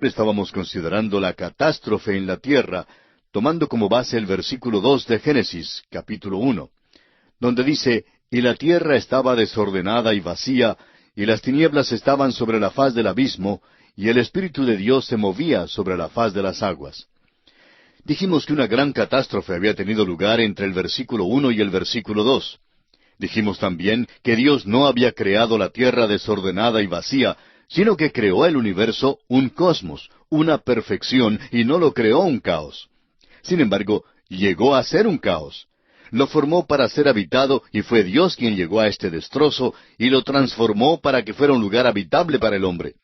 Estábamos considerando la catástrofe en la tierra, tomando como base el versículo 2 de Génesis, capítulo 1, donde dice, «Y la tierra estaba desordenada y vacía, y las tinieblas estaban sobre la faz del abismo, y el Espíritu de Dios se movía sobre la faz de las aguas». Dijimos que una gran catástrofe había tenido lugar entre el versículo 1 y el versículo 2. Dijimos también que Dios no había creado la tierra desordenada y vacía, sino que creó el universo un cosmos, una perfección, y no lo creó un caos. Sin embargo, llegó a ser un caos. Lo formó para ser habitado, y fue Dios quien llegó a este destrozo, y lo transformó para que fuera un lugar habitable para el hombre.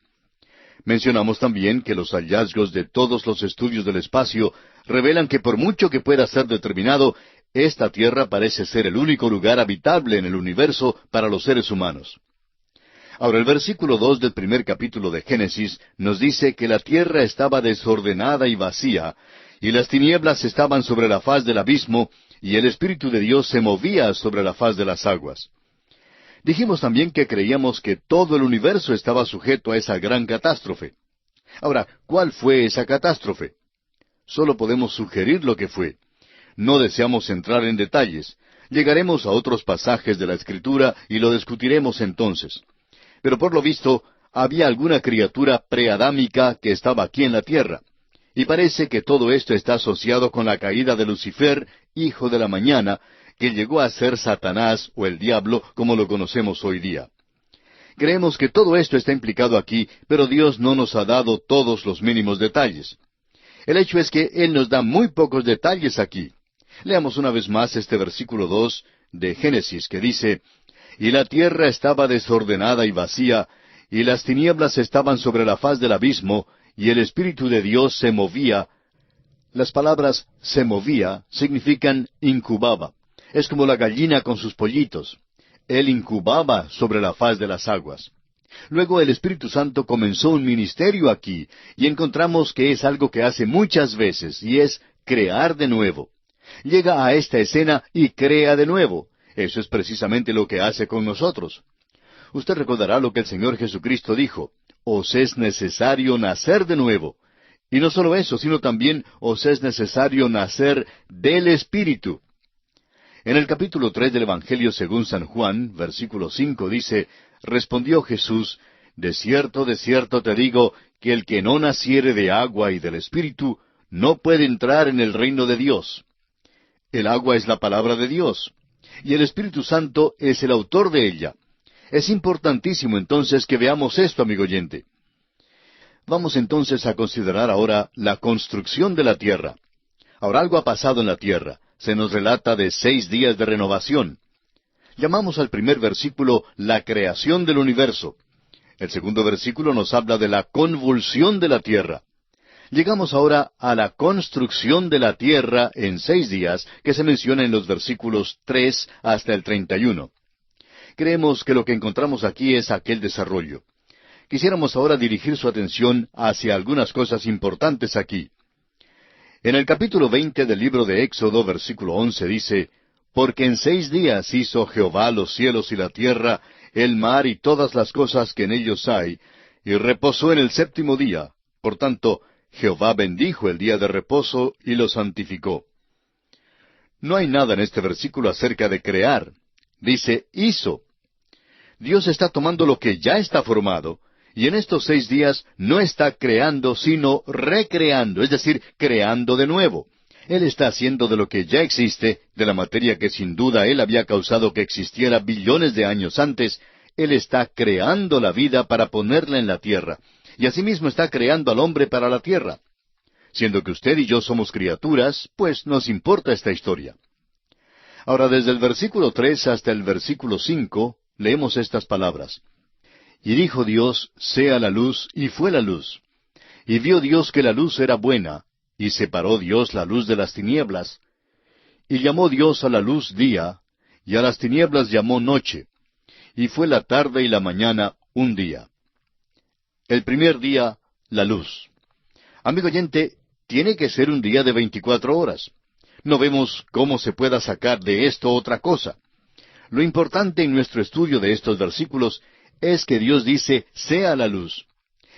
Mencionamos también que los hallazgos de todos los estudios del espacio revelan que por mucho que pueda ser determinado, esta tierra parece ser el único lugar habitable en el universo para los seres humanos. Ahora, el versículo 2 del primer capítulo de Génesis nos dice que la tierra estaba desordenada y vacía, y las tinieblas estaban sobre la faz del abismo, y el Espíritu de Dios se movía sobre la faz de las aguas. Dijimos también que creíamos que todo el universo estaba sujeto a esa gran catástrofe. Ahora, ¿cuál fue esa catástrofe? Solo podemos sugerir lo que fue. No deseamos entrar en detalles. Llegaremos a otros pasajes de la Escritura y lo discutiremos entonces. Pero por lo visto, había alguna criatura preadámica que estaba aquí en la tierra. Y parece que todo esto está asociado con la caída de Lucifer, hijo de la mañana, que llegó a ser Satanás o el diablo como lo conocemos hoy día. Creemos que todo esto está implicado aquí, pero Dios no nos ha dado todos los mínimos detalles. El hecho es que Él nos da muy pocos detalles aquí. Leamos una vez más este versículo 2 de Génesis que dice, «Y la tierra estaba desordenada y vacía, y las tinieblas estaban sobre la faz del abismo, y el Espíritu de Dios se movía». Las palabras «se movía» significan incubaba. Es como la gallina con sus pollitos. Él incubaba sobre la faz de las aguas. Luego el Espíritu Santo comenzó un ministerio aquí, y encontramos que es algo que hace muchas veces, y es crear de nuevo. Llega a esta escena y crea de nuevo. Eso es precisamente lo que hace con nosotros. Usted recordará lo que el Señor Jesucristo dijo, «Os es necesario nacer de nuevo». Y no solo eso, sino también os es necesario nacer del Espíritu. En el capítulo 3 del Evangelio según San Juan, versículo 5 dice, «Respondió Jesús, de cierto te digo, que el que no naciere de agua y del Espíritu, no puede entrar en el reino de Dios». El agua es la palabra de Dios, y el Espíritu Santo es el autor de ella. Es importantísimo entonces que veamos esto, amigo oyente. Vamos entonces a considerar ahora la construcción de la tierra. Ahora algo ha pasado en la tierra. Se nos relata de 6 días de renovación. Llamamos al primer versículo la creación del universo. El segundo versículo nos habla de la convulsión de la tierra. Llegamos ahora a la construcción de la tierra en 6 días, que se menciona en los versículos 3 hasta el 31. Creemos que lo que encontramos aquí es aquel desarrollo. Quisiéramos ahora dirigir su atención hacia algunas cosas importantes aquí. En el capítulo 20 del libro de Éxodo, versículo 11, dice, «Porque en 6 días hizo Jehová los cielos y la tierra, el mar y todas las cosas que en ellos hay, y reposó en el 7º día. Por tanto, Jehová bendijo el día de reposo y lo santificó». No hay nada en este versículo acerca de crear. Dice, hizo. Dios está tomando lo que ya está formado, y en estos 6 días no está creando, sino recreando, es decir, creando de nuevo. Él está haciendo de lo que ya existe, de la materia que sin duda Él había causado que existiera billones de años antes, Él está creando la vida para ponerla en la tierra, y asimismo está creando al hombre para la tierra. Siendo que usted y yo somos criaturas, pues nos importa esta historia. Ahora, desde el versículo 3 hasta el versículo 5, leemos estas palabras. «Y dijo Dios, sea la luz, y fue la luz. Y vio Dios que la luz era buena, y separó Dios la luz de las tinieblas. Y llamó Dios a la luz día, y a las tinieblas llamó noche. Y fue la tarde y la mañana un día». El primer día, la luz. Amigo oyente, tiene que ser un día de 24 horas. No vemos cómo se pueda sacar de esto otra cosa. Lo importante en nuestro estudio de estos versículos es que Dios dice, sea la luz.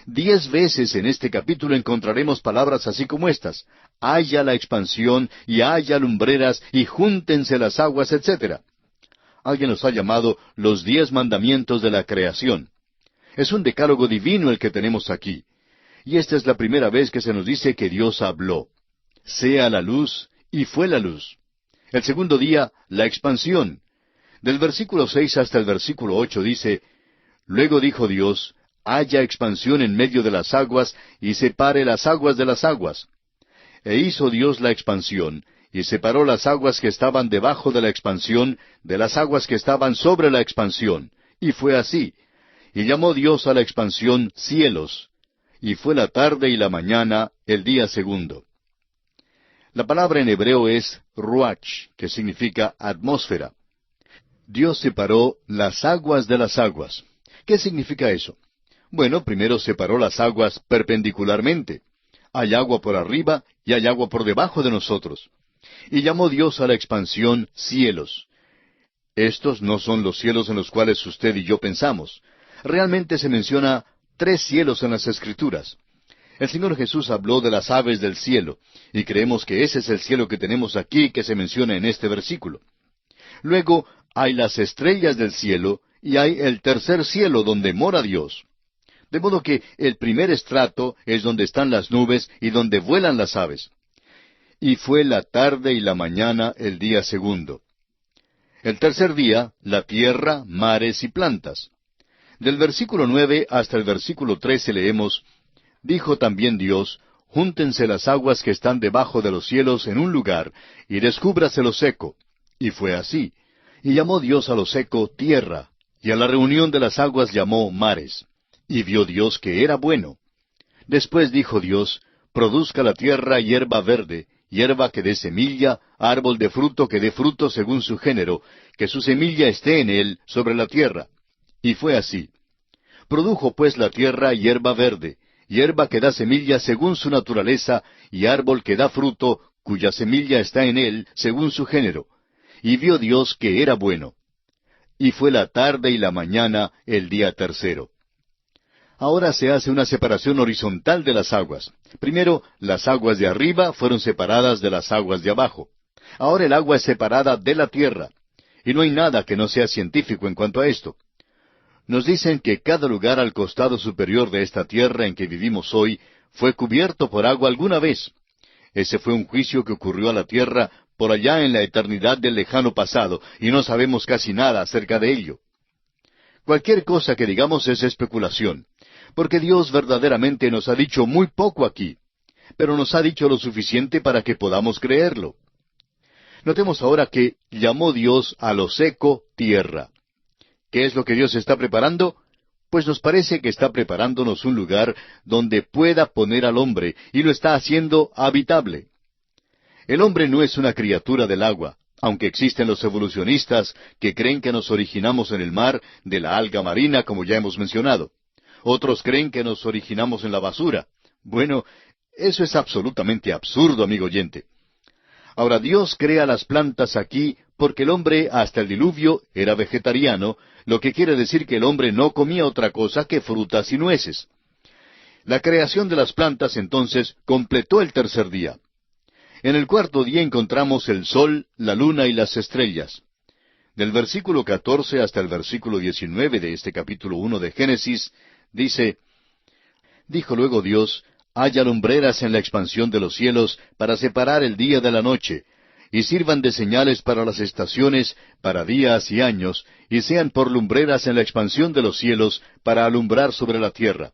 10 veces en este capítulo encontraremos palabras así como estas: haya la expansión, y haya lumbreras, y júntense las aguas, etc. Alguien los ha llamado los 10 mandamientos de la creación. Es un decálogo divino el que tenemos aquí. Y esta es la primera vez que se nos dice que Dios habló. Sea la luz, y fue la luz. El segundo día, la expansión. Del versículo 6 hasta el versículo 8 dice: Luego dijo Dios: haya expansión en medio de las aguas, y separe las aguas de las aguas. E hizo Dios la expansión, y separó las aguas que estaban debajo de la expansión de las aguas que estaban sobre la expansión. Y fue así. Y llamó Dios a la expansión cielos. Y fue la tarde y la mañana, el día segundo. La palabra en hebreo es ruach, que significa atmósfera. Dios separó las aguas de las aguas. ¿Qué significa eso? Bueno, primero separó las aguas perpendicularmente. Hay agua por arriba y hay agua por debajo de nosotros. Y llamó Dios a la expansión cielos. Estos no son los cielos en los cuales usted y yo pensamos. Realmente se menciona 3 cielos en las Escrituras. El Señor Jesús habló de las aves del cielo, y creemos que ese es el cielo que tenemos aquí que se menciona en este versículo. Luego hay las estrellas del cielo, y hay el tercer cielo donde mora Dios. De modo que el primer estrato es donde están las nubes y donde vuelan las aves. Y fue la tarde y la mañana el día segundo. El tercer día, la tierra, mares y plantas. Del versículo 9 hasta el versículo 13 leemos: Dijo también Dios: Júntense las aguas que están debajo de los cielos en un lugar, y descúbrase lo seco. Y fue así. Y llamó Dios a lo seco tierra, y a la reunión de las aguas llamó mares. Y vio Dios que era bueno. Después dijo Dios: Produzca la tierra hierba verde, hierba que dé semilla, árbol de fruto que dé fruto según su género, que su semilla esté en él sobre la tierra. Y fue así. Produjo pues la tierra hierba verde, hierba que da semilla según su naturaleza, y árbol que da fruto, cuya semilla está en él según su género. Y vio Dios que era bueno. Y fue la tarde y la mañana el día tercero. Ahora se hace una separación horizontal de las aguas. Primero, las aguas de arriba fueron separadas de las aguas de abajo. Ahora el agua es separada de la tierra. Y no hay nada que no sea científico en cuanto a esto. Nos dicen que cada lugar al costado superior de esta tierra en que vivimos hoy fue cubierto por agua alguna vez. Ese fue un juicio que ocurrió a la tierra por allá en la eternidad del lejano pasado, y no sabemos casi nada acerca de ello. Cualquier cosa que digamos es especulación, porque Dios verdaderamente nos ha dicho muy poco aquí, pero nos ha dicho lo suficiente para que podamos creerlo. Notemos ahora que llamó Dios a lo seco tierra. ¿Qué es lo que Dios está preparando? Pues nos parece que está preparándonos un lugar donde pueda poner al hombre, y lo está haciendo habitable. El hombre no es una criatura del agua, aunque existen los evolucionistas que creen que nos originamos en el mar de la alga marina, como ya hemos mencionado. Otros creen que nos originamos en la basura. Bueno, eso es absolutamente absurdo, amigo oyente. Ahora, Dios crea las plantas aquí porque el hombre hasta el diluvio era vegetariano, lo que quiere decir que el hombre no comía otra cosa que frutas y nueces. La creación de las plantas entonces completó el tercer día. En el cuarto día encontramos el sol, la luna y las estrellas. Del versículo 14 hasta el versículo 19 de este capítulo 1 de Génesis, dice: Dijo luego Dios: Haya lumbreras en la expansión de los cielos para separar el día de la noche, y sirvan de señales para las estaciones, para días y años, y sean por lumbreras en la expansión de los cielos para alumbrar sobre la tierra.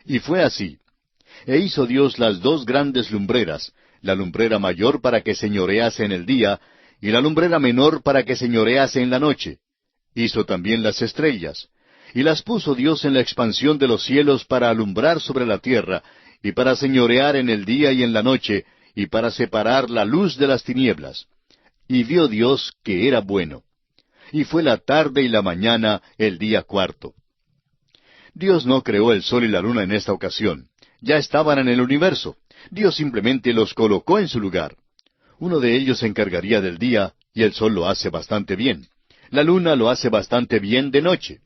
Y fue así. E hizo Dios las 2 grandes lumbreras, la lumbrera mayor para que señorease en el día, y la lumbrera menor para que señorease en la noche. Hizo también las estrellas. Y las puso Dios en la expansión de los cielos para alumbrar sobre la tierra, y para señorear en el día y en la noche, y para separar la luz de las tinieblas. Y vio Dios que era bueno. Y fue la tarde y la mañana el día cuarto. Dios no creó el sol y la luna en esta ocasión. Ya estaban en el universo. Dios simplemente los colocó en su lugar. Uno de ellos se encargaría del día, y el sol lo hace bastante bien. La luna lo hace bastante bien de noche.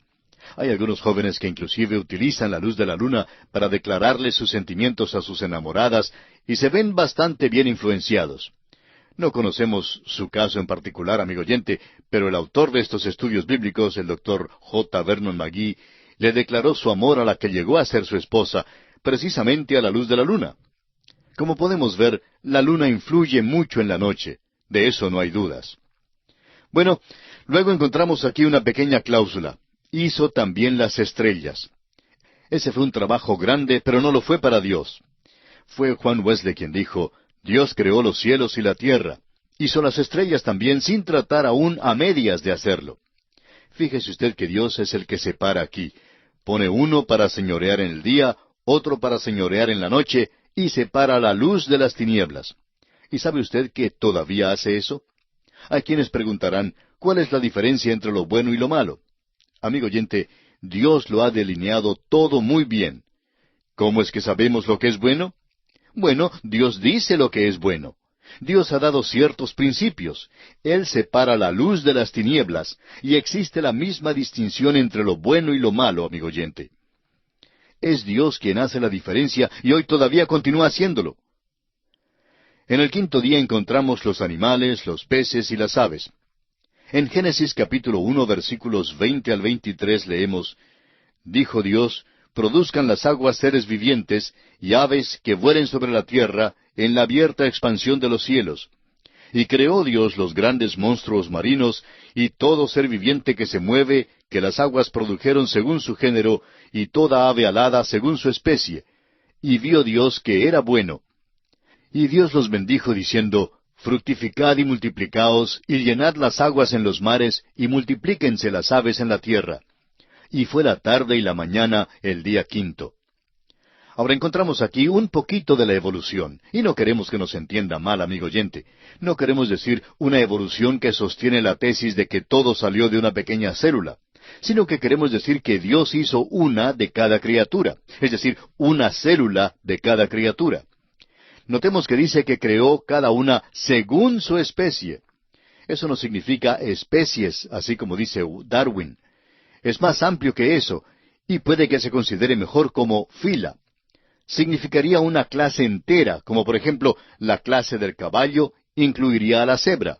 Hay algunos jóvenes que inclusive utilizan la luz de la luna para declararles sus sentimientos a sus enamoradas y se ven bastante bien influenciados. No conocemos su caso en particular, amigo oyente, pero el autor de estos estudios bíblicos, el doctor J. Vernon McGee, le declaró su amor a la que llegó a ser su esposa, precisamente a la luz de la luna. Como podemos ver, la luna influye mucho en la noche. De eso no hay dudas. Bueno, luego encontramos aquí una pequeña cláusula. Hizo también las estrellas. Ese fue un trabajo grande, pero no lo fue para Dios. Fue Juan Wesley quien dijo, Dios creó los cielos y la tierra. Hizo las estrellas también sin tratar aún a medias de hacerlo. Fíjese usted que Dios es el que separa aquí. Pone uno para señorear en el día, otro para señorear en la noche, y separa la luz de las tinieblas. ¿Y sabe usted que todavía hace eso? Hay quienes preguntarán, ¿cuál es la diferencia entre lo bueno y lo malo? Amigo oyente, Dios lo ha delineado todo muy bien. ¿Cómo es que sabemos lo que es bueno? Bueno, Dios dice lo que es bueno. Dios ha dado ciertos principios. Él separa la luz de las tinieblas, y existe la misma distinción entre lo bueno y lo malo, amigo oyente. Es Dios quien hace la diferencia, y hoy todavía continúa haciéndolo. En el quinto día encontramos los animales, los peces y las aves. En Génesis capítulo 1, versículos 20 al 23 leemos, Dijo Dios, produzcan las aguas seres vivientes, y aves que vuelen sobre la tierra, en la abierta expansión de los cielos. Y creó Dios los grandes monstruos marinos, y todo ser viviente que se mueve, que las aguas produjeron según su género, y toda ave alada según su especie. Y vio Dios que era bueno. Y Dios los bendijo diciendo, Fructificad y multiplicaos, y llenad las aguas en los mares, y multiplíquense las aves en la tierra. Y fue la tarde y la mañana el día quinto. Ahora encontramos aquí un poquito de la evolución, y no queremos que nos entienda mal, amigo oyente. No queremos decir una evolución que sostiene la tesis de que todo salió de una pequeña célula, sino que queremos decir que Dios hizo una de cada criatura, es decir, una célula de cada criatura. Notemos que dice que creó cada una según su especie. Eso no significa especies, así como dice Darwin. Es más amplio que eso, y puede que se considere mejor como fila. Significaría una clase entera, como por ejemplo la clase del caballo incluiría a la cebra.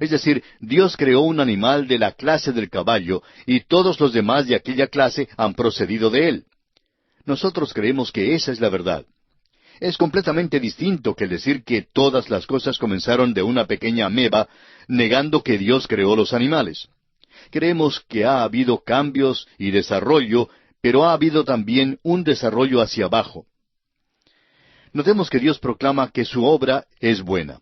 Es decir, Dios creó un animal de la clase del caballo, y todos los demás de aquella clase han procedido de él. Nosotros creemos que esa es la verdad. Es completamente distinto que el decir que todas las cosas comenzaron de una pequeña ameba, negando que Dios creó los animales. Creemos que ha habido cambios y desarrollo, pero ha habido también un desarrollo hacia abajo. Notemos que Dios proclama que su obra es buena.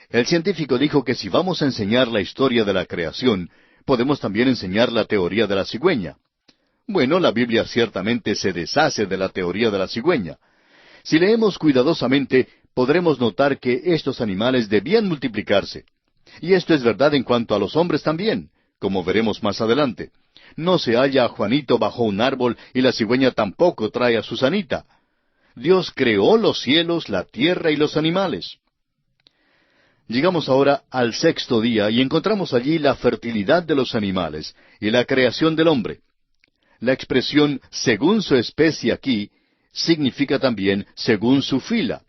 El científico dijo que si vamos a enseñar la historia de la creación, podemos también enseñar la teoría de la cigüeña. Bueno, la Biblia ciertamente se deshace de la teoría de la cigüeña. Si leemos cuidadosamente, podremos notar que estos animales debían multiplicarse. Y esto es verdad en cuanto a los hombres también, como veremos más adelante. No se halla a Juanito bajo un árbol y la cigüeña tampoco trae a Susanita. Dios creó los cielos, la tierra y los animales. Llegamos ahora al sexto día y encontramos allí la fertilidad de los animales y la creación del hombre. La expresión según su especie aquí significa también según su fila.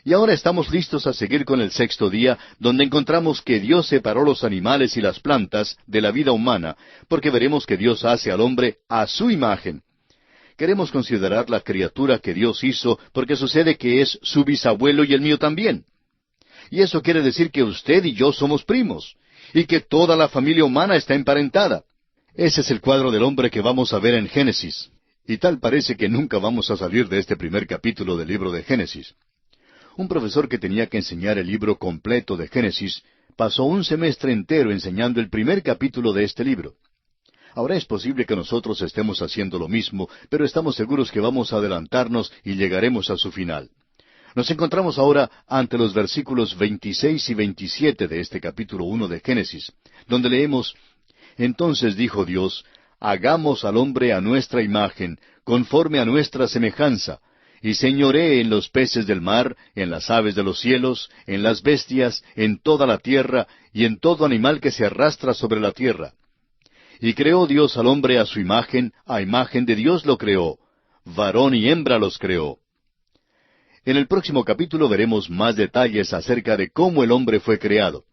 Y ahora estamos listos a seguir con el sexto día, donde encontramos que Dios separó los animales y las plantas de la vida humana, porque veremos que Dios hace al hombre a su imagen. Queremos considerar la criatura que Dios hizo, porque sucede que es su bisabuelo y el mío también. Y eso quiere decir que usted y yo somos primos, y que toda la familia humana está emparentada. Ese es el cuadro del hombre que vamos a ver en Génesis. Y tal parece que nunca vamos a salir de este primer capítulo del libro de Génesis. Un profesor que tenía que enseñar el libro completo de Génesis pasó un semestre entero enseñando el primer capítulo de este libro. Ahora es posible que nosotros estemos haciendo lo mismo, pero estamos seguros que vamos a adelantarnos y llegaremos a su final. Nos encontramos ahora ante los versículos 26 y 27 de este capítulo 1 de Génesis, donde leemos, Entonces dijo Dios, Hagamos al hombre a nuestra imagen, conforme a nuestra semejanza, y señoree en los peces del mar, en las aves de los cielos, en las bestias, en toda la tierra, y en todo animal que se arrastra sobre la tierra. Y creó Dios al hombre a imagen de Dios lo creó, varón y hembra los creó. En el próximo capítulo veremos más detalles acerca de cómo el hombre fue creado.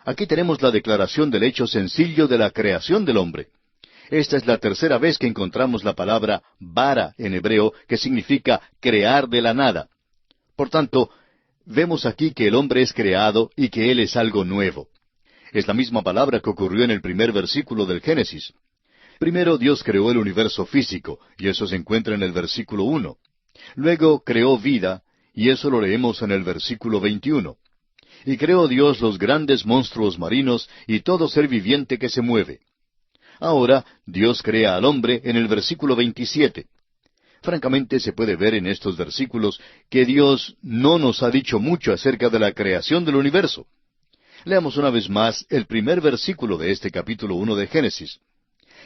Aquí tenemos la declaración del hecho sencillo de la creación del hombre. Esta es la tercera vez que encontramos la palabra bara en hebreo, que significa crear de la nada. Por tanto, vemos aquí que el hombre es creado y que él es algo nuevo. Es la misma palabra que ocurrió en el primer versículo del Génesis. Primero Dios creó el universo físico, y eso se encuentra en el versículo 1. Luego creó vida, y eso lo leemos en el versículo 21. Y creó Dios los grandes monstruos marinos y todo ser viviente que se mueve. Ahora Dios crea al hombre en el versículo 27. Francamente se puede ver en estos versículos que Dios no nos ha dicho mucho acerca de la creación del universo. Leamos una vez más el primer versículo de este capítulo 1 de Génesis.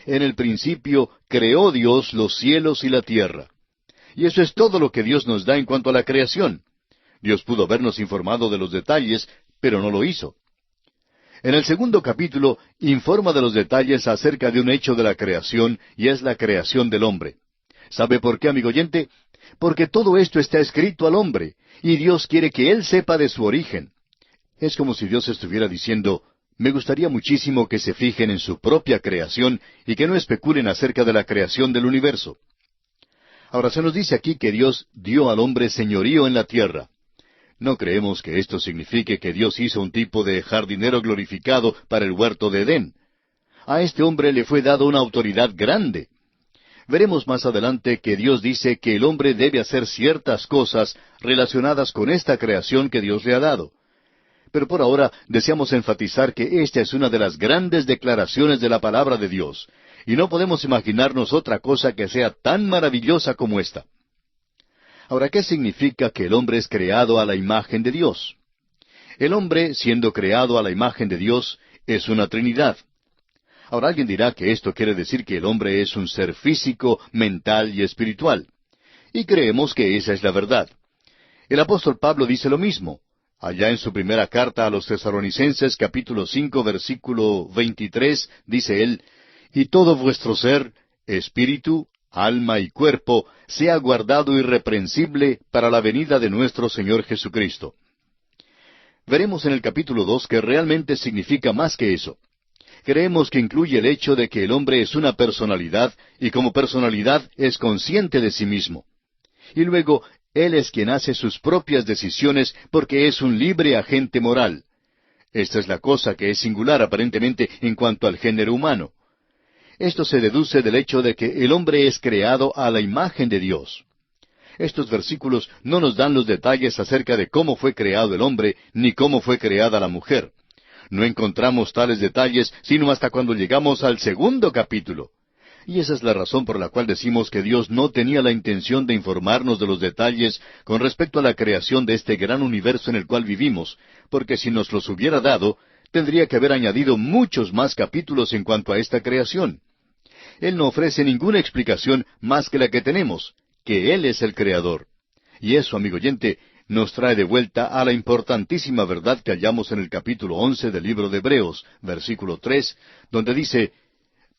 En el principio creó Dios los cielos y la tierra. Y eso es todo lo que Dios nos da en cuanto a la creación. Dios pudo habernos informado de los detalles, pero no lo hizo. En el segundo capítulo informa de los detalles acerca de un hecho de la creación, y es la creación del hombre. ¿Sabe por qué, amigo oyente? Porque todo esto está escrito al hombre, y Dios quiere que él sepa de su origen. Es como si Dios estuviera diciendo, me gustaría muchísimo que se fijen en su propia creación y que no especulen acerca de la creación del universo. Ahora se nos dice aquí que Dios dio al hombre señorío en la tierra. No creemos que esto signifique que Dios hizo un tipo de jardinero glorificado para el huerto de Edén. A este hombre le fue dado una autoridad grande. Veremos más adelante que Dios dice que el hombre debe hacer ciertas cosas relacionadas con esta creación que Dios le ha dado. Pero por ahora deseamos enfatizar que esta es una de las grandes declaraciones de la palabra de Dios, y no podemos imaginarnos otra cosa que sea tan maravillosa como esta. Ahora, ¿qué significa que el hombre es creado a la imagen de Dios? El hombre, siendo creado a la imagen de Dios, es una Trinidad. Ahora alguien dirá que esto quiere decir que el hombre es un ser físico, mental y espiritual. Y creemos que esa es la verdad. El apóstol Pablo dice lo mismo. Allá en su primera carta a los Tesalonicenses, capítulo 5, versículo 23, dice él, y todo vuestro ser, espíritu, alma y cuerpo, sea guardado irreprensible para la venida de nuestro Señor Jesucristo. Veremos en el capítulo 2 que realmente significa más que eso. Creemos que incluye el hecho de que el hombre es una personalidad y como personalidad es consciente de sí mismo. Y luego, él es quien hace sus propias decisiones porque es un libre agente moral. Esta es la cosa que es singular aparentemente en cuanto al género humano. Esto se deduce del hecho de que el hombre es creado a la imagen de Dios. Estos versículos no nos dan los detalles acerca de cómo fue creado el hombre, ni cómo fue creada la mujer. No encontramos tales detalles sino hasta cuando llegamos al segundo capítulo. Y esa es la razón por la cual decimos que Dios no tenía la intención de informarnos de los detalles con respecto a la creación de este gran universo en el cual vivimos, porque si nos los hubiera dado, tendría que haber añadido muchos más capítulos en cuanto a esta creación. Él no ofrece ninguna explicación más que la que tenemos, que Él es el Creador. Y eso, amigo oyente, nos trae de vuelta a la importantísima verdad que hallamos en el capítulo 11 del libro de Hebreos, versículo 3, donde dice,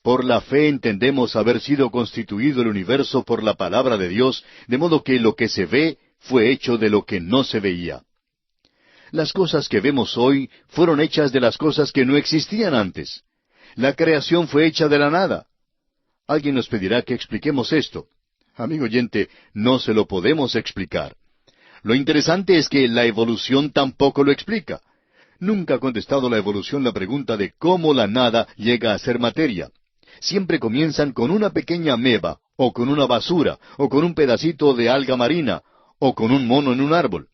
por la fe entendemos haber sido constituido el universo por la palabra de Dios, de modo que lo que se ve fue hecho de lo que no se veía. Las cosas que vemos hoy fueron hechas de las cosas que no existían antes. La creación fue hecha de la nada. Alguien nos pedirá que expliquemos esto. Amigo oyente, no se lo podemos explicar. Lo interesante es que la evolución tampoco lo explica. Nunca ha contestado la evolución la pregunta de cómo la nada llega a ser materia. Siempre comienzan con una pequeña ameba, o con una basura, o con un pedacito de alga marina, o con un mono en un árbol.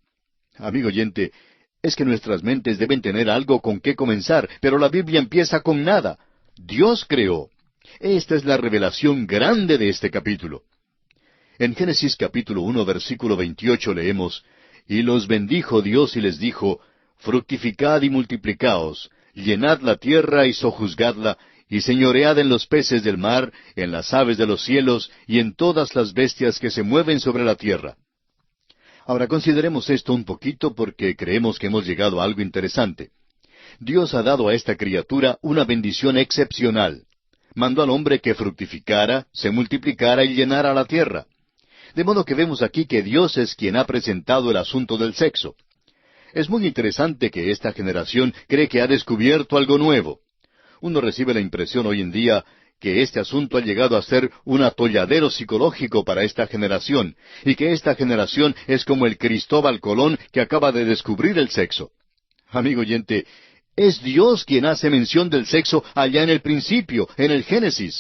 Amigo oyente, es que nuestras mentes deben tener algo con qué comenzar, pero la Biblia empieza con nada. Dios creó. Esta es la revelación grande de este capítulo. En Génesis capítulo 1, versículo 28 leemos, y los bendijo Dios y les dijo, fructificad y multiplicaos, llenad la tierra y sojuzgadla, y señoread en los peces del mar, en las aves de los cielos, y en todas las bestias que se mueven sobre la tierra. Ahora consideremos esto un poquito porque creemos que hemos llegado a algo interesante. Dios ha dado a esta criatura una bendición excepcional. Mandó al hombre que fructificara, se multiplicara y llenara la tierra. De modo que vemos aquí que Dios es quien ha presentado el asunto del sexo. Es muy interesante que esta generación cree que ha descubierto algo nuevo. Uno recibe la impresión hoy en día que este asunto ha llegado a ser un atolladero psicológico para esta generación, y que esta generación es como el Cristóbal Colón que acaba de descubrir el sexo. Amigo oyente, es Dios quien hace mención del sexo allá en el principio, en el Génesis.